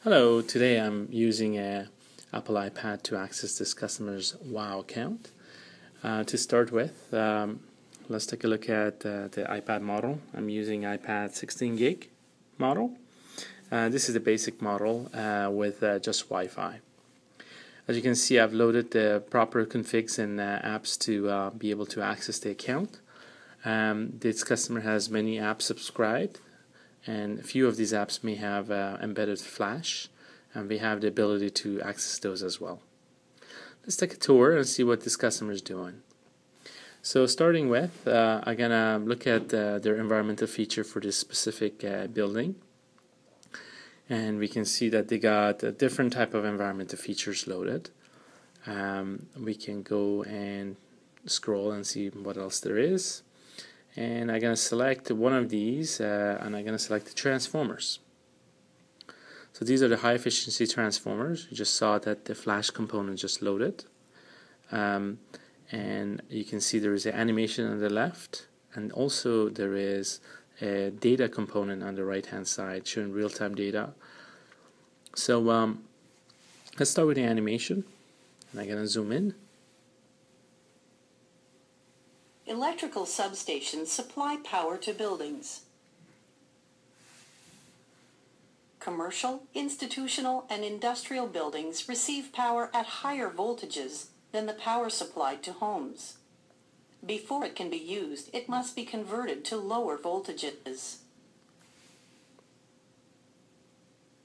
Hello, today I'm using a Apple iPad to access this customer's WOW account. To start with, let's take a look at the iPad model. I'm using iPad 16 gig model. This is the basic model with just Wi-Fi. As you can see, I've loaded the proper configs and apps to be able to access the account. This customer has many apps subscribed, and a few of these apps may have embedded flash, and we have the ability to access those as well. Let's take a tour and see what this customer is doing. So starting with, I'm gonna look at their environmental feature for this specific building, and we can see that they got a different type of environmental features loaded. We can go and scroll and see what else there is. And I'm going to select one of these and I'm going to select the transformers. So these are the high efficiency transformers. You just saw that the flash component just loaded. And you can see there is an animation on the left, and also there is a data component on the right hand side showing real-time data. So let's start with the animation, and I'm going to zoom in. Electrical substations supply power to buildings. Commercial, institutional, and industrial buildings receive power at higher voltages than the power supplied to homes. Before it can be used, it must be converted to lower voltages.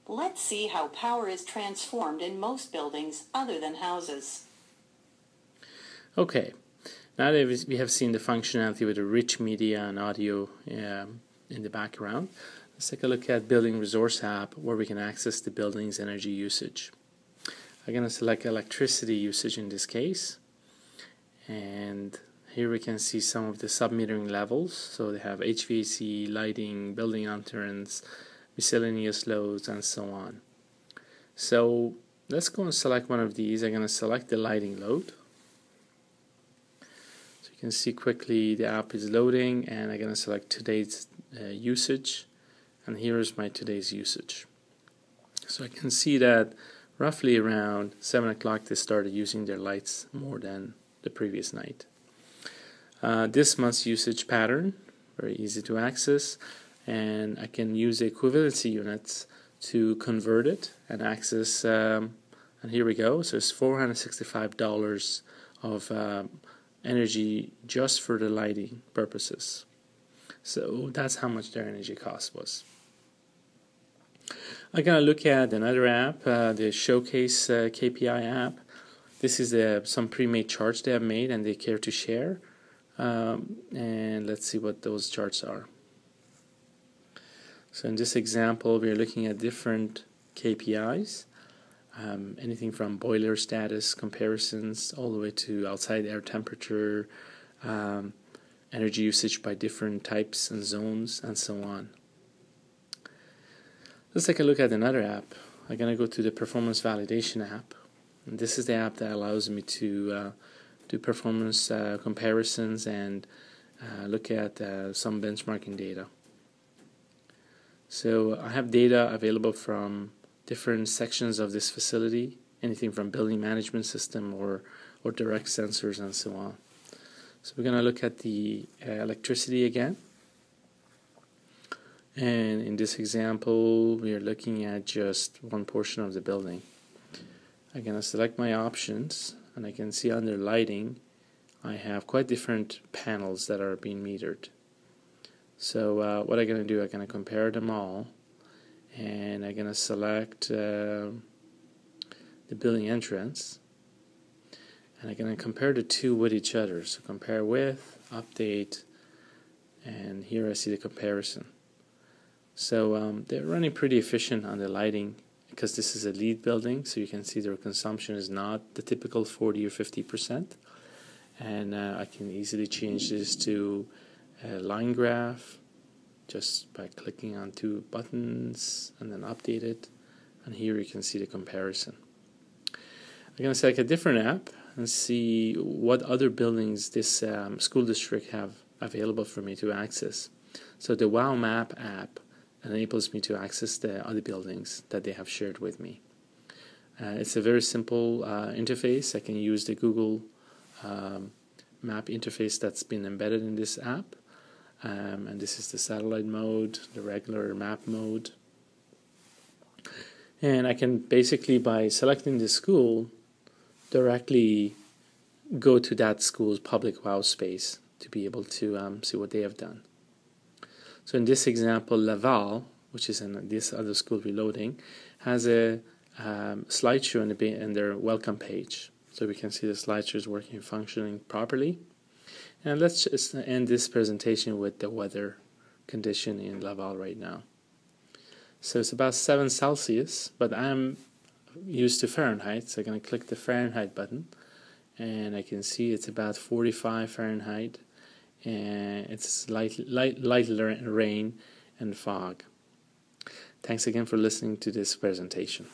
Let's see how power is transformed in most buildings other than houses. Okay. Now that we have seen the functionality with the rich media and audio in the background, let's take a look at Building Resource app, where we can access the building's energy usage. I'm going to select electricity usage in this case, and here we can see some of the sub-metering levels. So they have HVAC, lighting, building entrance, miscellaneous loads, and so on. So let's go and select one of these. I'm going to select the lighting load. You can see quickly the app is loading, and I'm going to select today's usage, and here is my today's usage. So I can see that roughly around 7 o'clock they started using their lights more than the previous night. This month's usage pattern, very easy to access, and I can use the equivalency units to convert it and access, and here we go. So it's $465 of energy just for the lighting purposes. So that's how much their energy cost was. I'm going to look at another app, the Showcase KPI app. This is some pre-made charts they have made and they care to share. And let's see what those charts are. So in this example, we're looking at different KPIs. Anything from boiler status comparisons all the way to outside air temperature, energy usage by different types and zones, and so on. Let's take a look at another app. I'm going to go to the Performance Validation app. And this is the app that allows me to do performance comparisons and look at some benchmarking data. So I have data available from different sections of this facility, anything from building management system or direct sensors and so on. So we're going to look at the electricity again. And in this example, we are looking at just one portion of the building. I'm going to select my options, and I can see under lighting, I have quite different panels that are being metered. So what I'm going to do, I'm going to compare them all. And I'm going to select the building entrance, and I'm going to compare the two with each other. So compare with, update, and here I see the comparison. So they're running pretty efficient on the lighting because this is a LEED building, so you can see their consumption is not the typical 40 or 50%. And I can easily change this to a line graph just by clicking on two buttons and then update it, and here you can see the comparison. I'm going to select a different app and see what other buildings this school district have available for me to access. So the WOW Map app enables me to access the other buildings that they have shared with me. It's a very simple interface. I can use the Google map interface that's been embedded in this app. And this is the satellite mode, the regular map mode. And I can basically, by selecting the school, directly go to that school's public WOW space to be able to see what they have done. So in this example, Laval, which is in this other school reloading, has a slideshow in their welcome page. So we can see the slideshow is working, functioning properly. And let's just end this presentation with the weather condition in Laval right now. So it's about 7 Celsius, but I'm used to Fahrenheit, so I'm going to click the Fahrenheit button, and I can see it's about 45 Fahrenheit, and it's light rain and fog. Thanks again for listening to this presentation.